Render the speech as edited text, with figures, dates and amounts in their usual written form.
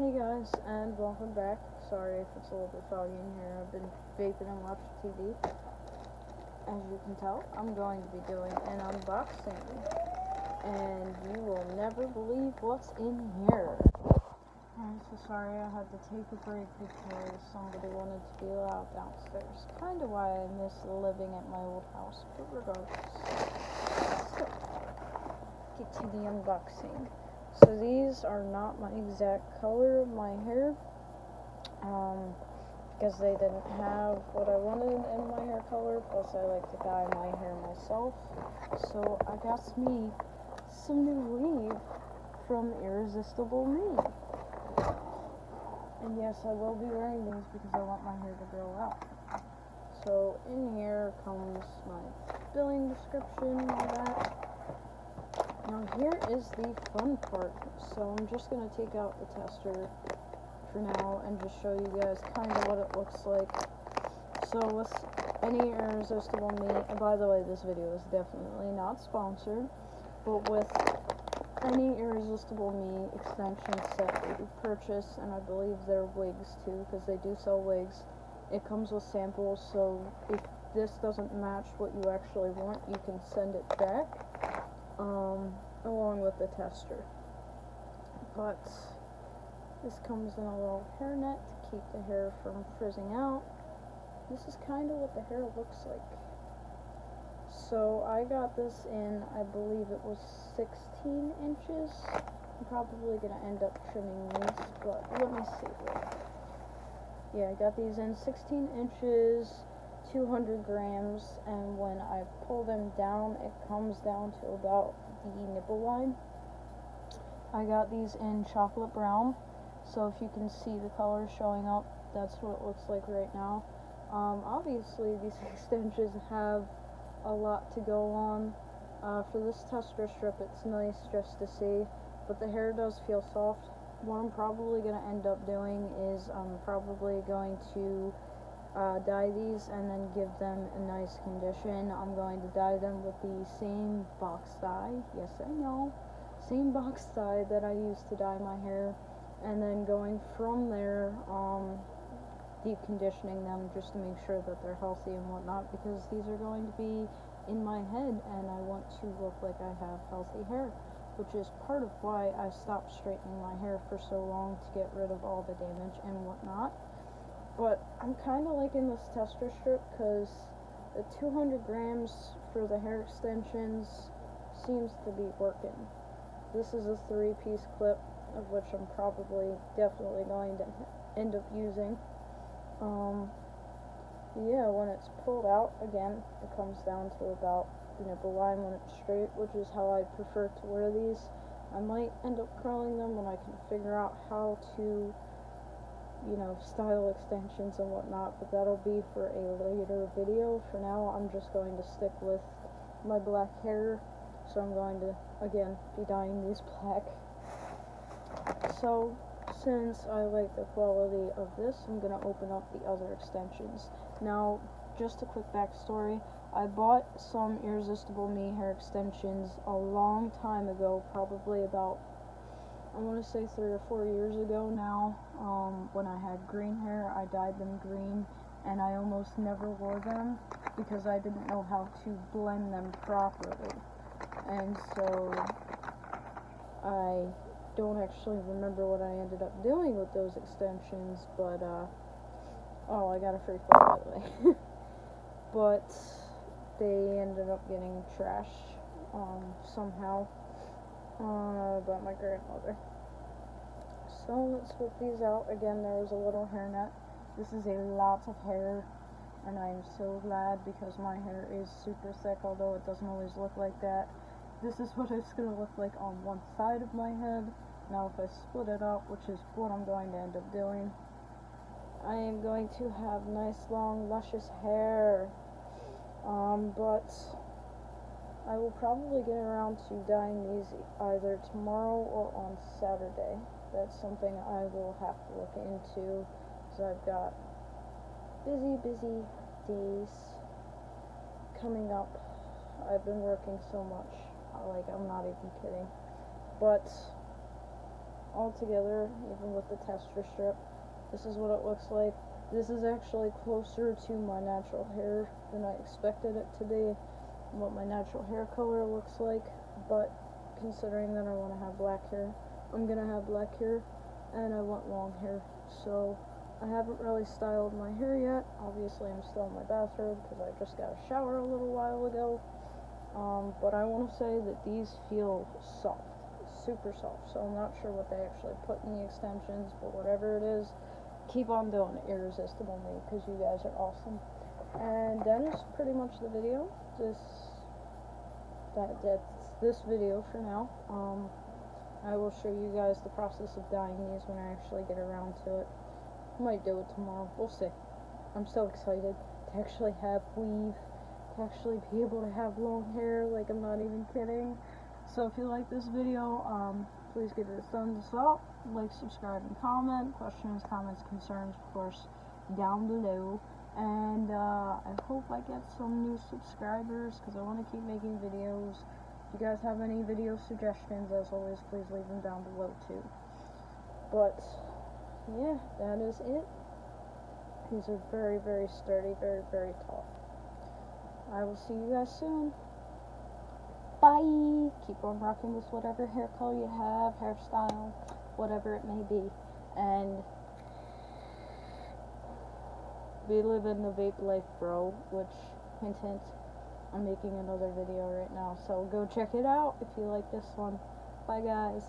Hey guys, and welcome back. Sorry if it's a little bit foggy in here. I've been vaping and watching TV. As you can tell, I'm going to be doing an unboxing. And you will never believe what's in here. I'm so sorry I had to take a break because somebody wanted to be loud downstairs. Kinda why I miss living at my old house, but regardless. So, get to the unboxing. So these are not my exact color of my hair, because they didn't have what I wanted in my hair color, plus I like to dye my hair myself. So I got me some new weave from Irresistible Me. And yes, I will be wearing these because I want my hair to grow out. So in here comes my billing description and all that. Now here is the fun part. So I'm just going to take out the tester for now and just show you guys kind of what it looks like. So with any Irresistible Me, and by the way, this video is definitely not sponsored, but with any Irresistible Me extension set that you purchase, and I believe they're wigs too, because they do sell wigs, it comes with samples, so if this doesn't match what you actually want, you can send it back. Along with the tester. But this comes in a little hairnet to keep the hair from frizzing out. This is kind of what the hair looks like. So I got this in, I believe it was 16 inches. I'm probably going to end up trimming these, but let me see. Yeah, I got these in 16 inches, 200 grams, and when I pull them down, it comes down to about the nipple line. I got these in chocolate brown, so if you can see the color showing up, that's what it looks like right now. Obviously these extensions have a lot to go on. For this tester strip, it's nice just to see, but the hair does feel soft. What I'm probably going to end up doing is I'm probably going to dye these and then give them a nice condition. I'm going to dye them with the same box dye, yes I know, same box dye that I used to dye my hair, and then going from there, deep conditioning them just to make sure that they're healthy and whatnot, because these are going to be in my head and I want to look like I have healthy hair, which is part of why I stopped straightening my hair for so long, to get rid of all the damage and whatnot. But I'm kind of liking this tester strip because the 200 grams for the hair extensions seems to be working. This is a 3-piece clip, of which I'm probably definitely going to end up using. Yeah, when it's pulled out, again, it comes down to about the nipple line when it's straight, which is how I prefer to wear these. I might end up curling them when I can figure out how to, you know, style extensions and whatnot, but that'll be for a later video. For now, I'm just going to stick with my black hair, so I'm going to, again, be dyeing these black. So, since I like the quality of this, I'm going to open up the other extensions. Now, just a quick backstory, I bought some Irresistible Me hair extensions a long time ago, probably about, I want to say 3 or 4 years ago now. When I had green hair, I dyed them green, and I almost never wore them because I didn't know how to blend them properly. And so I don't actually remember what I ended up doing with those extensions, but oh, I got a free clip, by the way. But they ended up getting trashed somehow by my grandmother. So let's whip these out. Again, there is a little hairnet. This is a lot of hair, and I am so glad because my hair is super thick, although it doesn't always look like that. This is what it's going to look like on one side of my head. Now if I split it up, which is what I'm going to end up doing, I am going to have nice long luscious hair. But I will probably get around to dyeing these either tomorrow or on Saturday. That's something I will have to look into, because I've got busy days coming up. I've been working so much, like, I'm not even kidding. But all together, even with the texture strip. This is what it looks like. This is actually closer to my natural hair than I expected it to be, what my natural hair color looks like, but considering that I want to have black hair, I'm going to have black hair, and I want long hair, so I haven't really styled my hair yet. Obviously I'm still in my bathrobe because I just got a shower a little while ago, but I want to say that these feel soft, super soft, so I'm not sure what they actually put in the extensions, but whatever it is, keep on doing it, Irresistible me, because you guys are awesome. And that is pretty much the video. That's this video for now. I will show you guys the process of dyeing these when I actually get around to it. I might do it tomorrow, we'll see. I'm so excited to actually have weave, to actually be able to have long hair, like I'm not even kidding. So if you like this video, please give it a thumbs up, like, subscribe, and comment. Questions, comments, concerns, of course, down below. And I hope I get some new subscribers, because I want to keep making videos. If you guys have any video suggestions, as always, please leave them down below too. But yeah, that is it. These are very, very sturdy, very, very tall. I will see you guys soon. Bye! Keep on rocking with whatever hair color you have, hairstyle, whatever it may be. And be living the vape life, bro, which, hint hint, I'm making another video right now, so go check it out if you like this one. Bye guys.